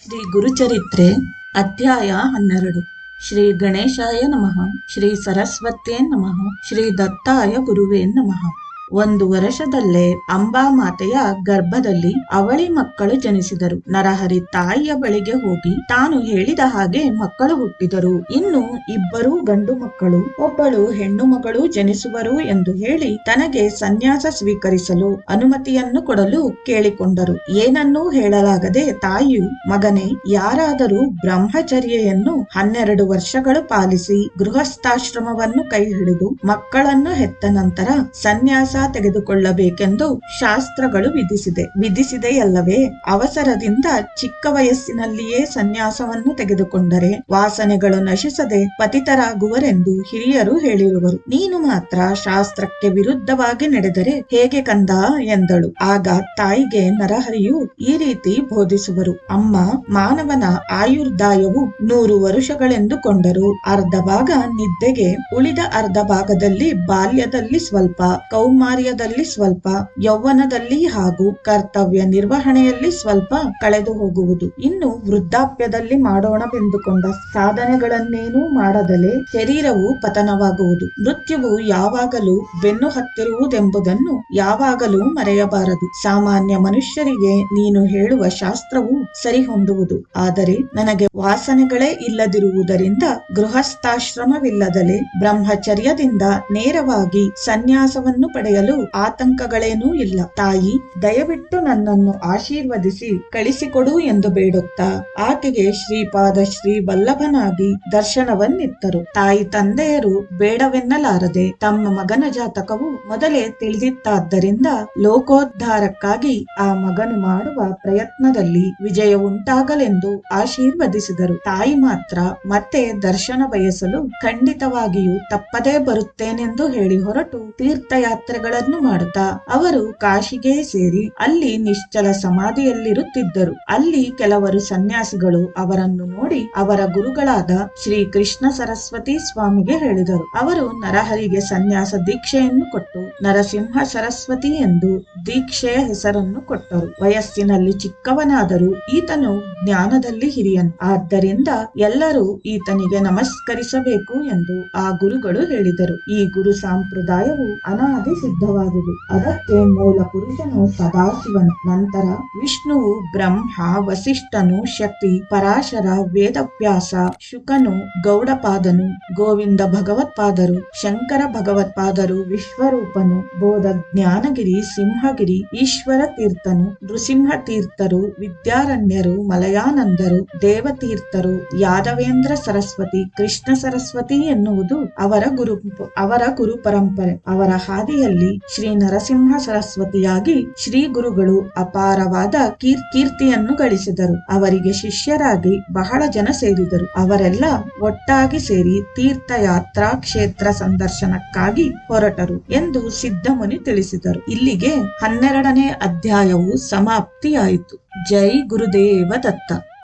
ಶ್ರೀ ಗುರುಚರಿತ್ರೆ ಅಧ್ಯಾಯ 12. ಶ್ರೀ ಗಣೇಶಾಯ ನಮಃ. ಶ್ರೀ ಸರಸ್ವತ್ಯೇ ನಮಃ. ಶ್ರೀ ದತ್ತಾಯ ಗುರುವೇ ನಮಃ. ಒಂದು ವರ್ಷದಲ್ಲೇ ಅಂಬಾಮಾತೆಯ ಗರ್ಭದಲ್ಲಿ ಅವಳಿ ಮಕ್ಕಳು ಜನಿಸಿದರು. ನರಹರಿ ತಾಯಿಯ ಬಳಿಗೆ ಹೋಗಿ ತಾನು ಹೇಳಿದ ಹಾಗೆ ಮಕ್ಕಳು ಹುಟ್ಟಿದರು. ಇನ್ನು ಇಬ್ಬರು ಗಂಡು ಮಕ್ಕಳು, ಒಬ್ಬಳು ಹೆಣ್ಣು ಮಗಳು ಜನಿಸುವರು ಎಂದು ಹೇಳಿ ತನಗೆ ಸನ್ಯಾಸ ಸ್ವೀಕರಿಸಲು ಅನುಮತಿಯನ್ನು ಕೊಡಲು ಕೇಳಿಕೊಂಡರು. ಏನನ್ನೂ ಹೇಳಲಾಗದೆ ತಾಯಿಯು, ಮಗನೇ, ಯಾರಾದರೂ ಬ್ರಹ್ಮಚರ್ಯೆಯನ್ನು 12 ವರ್ಷಗಳು ಪಾಲಿಸಿ ಗೃಹಸ್ಥಾಶ್ರಮವನ್ನು ಕೈ ಹಿಡಿದು ಮಕ್ಕಳನ್ನು ಹೆತ್ತ ನಂತರ ಸನ್ಯಾಸ ತೆಗೆದುಕೊಳ್ಳಬೇಕೆಂದು ಶಾಸ್ತ್ರಗಳು ವಿಧಿಸಿದೆಯಲ್ಲವೇ? ಅವಸರದಿಂದ ಚಿಕ್ಕ ವಯಸ್ಸಿನಲ್ಲಿಯೇ ಸನ್ಯಾಸವನ್ನು ತೆಗೆದುಕೊಂಡರೆ ವಾಸನೆಗಳು ನಶಿಸದೆ ಪತಿತರಾಗುವರೆಂದು ಹಿರಿಯರು ಹೇಳಿರುವರು. ನೀನು ಮಾತ್ರ ಶಾಸ್ತ್ರಕ್ಕೆ ವಿರುದ್ಧವಾಗಿ ನಡೆದರೆ ಹೇಗೆ ಕಂದ ಎಂದಳು. ಆಗ ತಾಯಿಗೆ ನರಹರಿಯು ಈ ರೀತಿ ಬೋಧಿಸುವರು. ಅಮ್ಮ, ಮಾನವನ ಆಯುರ್ದಾಯವು 100 ವರುಷಗಳೆಂದುಕೊಂಡರೂ ಅರ್ಧ ಭಾಗ ನಿದ್ದೆಗೆ, ಉಳಿದ ಅರ್ಧ ಭಾಗದಲ್ಲಿ ಬಾಲ್ಯದಲ್ಲಿ ಸ್ವಲ್ಪ, ಕೌಮಾರ್ಯದಲ್ಲಿ ಸ್ವಲ್ಪ, ಯೌವನದಲ್ಲಿ ಹಾಗೂ ಕರ್ತವ್ಯ ನಿರ್ವಹಣೆಯಲ್ಲಿ ಸ್ವಲ್ಪ ಕಳೆದು ಹೋಗುವುದು. ಇನ್ನು ವೃದ್ಧಾಪ್ಯದಲ್ಲಿ ಮಾಡೋಣವೆಂದುಕೊಂಡ ಸಾಧನೆಗಳನ್ನೇನೂ ಮಾಡದಲೇ ಶರೀರವು ಪತನವಾಗುವುದು. ಮೃತ್ಯುವು ಯಾವಾಗಲೂ ಬೆನ್ನು ಹತ್ತಿರುವುದೆಂಬುದನ್ನು ಯಾವಾಗಲೂ ಮರೆಯಬಾರದು. ಸಾಮಾನ್ಯ ಮನುಷ್ಯರಿಗೆ ನೀನು ಹೇಳುವ ಶಾಸ್ತ್ರವು ಸರಿಹೊಂದುವುದು. ಆದರೆ ನನಗೆ ವಾಸನೆಗಳೇ ಇಲ್ಲದಿರುವುದರಿಂದ ಗೃಹಸ್ಥಾಶ್ರಮವಿಲ್ಲದಲೇ ಬ್ರಹ್ಮಚರ್ಯದಿಂದ ನೇರವಾಗಿ ಸನ್ಯಾಸವನ್ನು ಪಡೆಯಲು ಆತಂಕಗಳೇನೂ ಇಲ್ಲ. ತಾಯಿ, ದಯವಿಟ್ಟು ನನ್ನನ್ನು ಆಶೀರ್ವದಿಸಿ ಕಳಿಸಿಕೊಡು ಎಂದು ಬೇಡುತ್ತಾ ಆಕೆಗೆ ಶ್ರೀಪಾದ ಶ್ರೀ ವಲ್ಲಭನಾಗಿ ದರ್ಶನವನ್ನಿತ್ತರು. ತಾಯಿ ತಂದೆಯರು ಬೇಡವೆನ್ನಲಾರದೆ ತಮ್ಮ ಮಗನ ಜಾತಕವು ಮೊದಲೇ ತಿಳಿದಿತ್ತಾದ್ದರಿಂದ ಲೋಕೋದ್ಧಾರಕ್ಕಾಗಿ ಆ ಮಗನು ಮಾಡುವ ಪ್ರಯತ್ನದಲ್ಲಿ ವಿಜಯ ಉಂಟಾಗಲೆಂದು ಆಶೀರ್ವದಿಸಿದರು. ತಾಯಿ ಮಾತ್ರ ಮತ್ತೆ ದರ್ಶನ ಬಯಸಲು ಖಂಡಿತವಾಗಿಯೂ ತಪ್ಪದೇ ಬರುತ್ತೇನೆಂದು ಹೇಳಿ ಹೊರಟು ತೀರ್ಥಯಾತ್ರೆಗಳನ್ನು ಮಾಡುತ್ತಾ ಅವರು ಕಾಶಿಗೆ ಸೇರಿ ಅಲ್ಲಿ ನಿಶ್ಚಲ ಸಮಾಧಿಯಲ್ಲಿರುತ್ತಿದ್ದರು. ಅಲ್ಲಿ ಕೆಲವರು ಸನ್ಯಾಸಿಗಳು ಅವರನ್ನು ನೋಡಿ ಅವರ ಗುರುಗಳಾದ ಶ್ರೀ ಕೃಷ್ಣ ಸರಸ್ವತಿ ಸ್ವಾಮಿಗೆ ಹೇಳಿದರು. ಅವರು ನರಹರಿಗೆ ಸನ್ಯಾಸ ದೀಕ್ಷೆಯನ್ನು ಕೊಟ್ಟು ನರಸಿಂಹ ಸರಸ್ವತಿ ಎಂದು ದೀಕ್ಷೆಯ ಹೆಸರನ್ನು ಕೊಟ್ಟರು. ವಯಸ್ಸಿನಲ್ಲಿ ಚಿಕ್ಕವನಾದರೂ ಈತನು ಜ್ಞಾನದಲ್ಲಿ ಹಿರಿಯನು. ಆದ್ದರಿಂದ ಎಲ್ಲರೂ ಈತನಿಗೆ ನಮಸ್ಕರಿಸಬೇಕು ಎಂದು ಆ ಗುರುಗಳು ಹೇಳಿದರು. ಈ ಗುರು ಸಂಪ್ರದಾಯವು ಅನಾದಿ ಸಿದ್ಧವಾದುದು. ಅದಕ್ಕೆ ಮೂಲ ಪುರುಷನು ಸದಾಶಿವನು, ನಂತರ ವಿಷ್ಣುವು, ಬ್ರಹ್ಮ, ವಸಿಷ್ಠನು, ಶಕ್ತಿ, ಪರಾಶರ, ವೇದವ್ಯಾಸ, ಶುಕನು, ಗೌಡಪಾದನು, ಗೋವಿಂದ ಭಗವತ್ಪಾದರು, ಶಂಕರ ಭಗವತ್ಪಾದರು, ವಿಶ್ವರೂಪನು, ಬೋಧ ಜ್ಞಾನಗಿರಿ, ಸಿಂಹಗಿರಿ, ಈಶ್ವರ ತೀರ್ಥನು, ನೃಸಿಂಹ ತೀರ್ಥರು, ವಿದ್ಯಾರಣ್ಯರು, ಮಲಯಾನಂದರು, ದೇವತೀರ್ಥರು, ಯಾದವೇಂದ್ರ ಸರಸ್ವತಿ, ಕೃಷ್ಣ ಸರಸ್ವತಿ ಎನ್ನುವುದು ಅವರ ಗುರು ಪರಂಪರೆ. ಅವರ ಹಾದಿಯಲ್ಲಿ ಶ್ರೀ ನರಸಿಂಹ ಸರಸ್ವತಿಯಾಗಿ ಶ್ರೀ ಗುರುಗಳು ಅಪಾರವಾದ ಕೀರ್ತಿಯನ್ನು ಗಳಿಸಿದರು. ಅವರಿಗೆ ಶಿಷ್ಯರಾಗಿ ಬಹಳ ಜನ ಸೇರಿದರು. ಅವರೆಲ್ಲ ಒಟ್ಟಾಗಿ ಸೇರಿ ತೀರ್ಥಯಾತ್ರಾ ಕ್ಷೇತ್ರ ಸಂದರ್ಶನಕ್ಕಾಗಿ ಹೊರಟರು ಎಂದು ಸಿದ್ಧಮುನಿ ತಿಳಿಸಿದರು. ಇಲ್ಲಿಗೆ 12ನೇ ಅಧ್ಯಾಯವು ಸಮಾಪ್ತಿಯಾಯಿತು. ಜೈ ಗುರುದೇವ ದತ್ತ.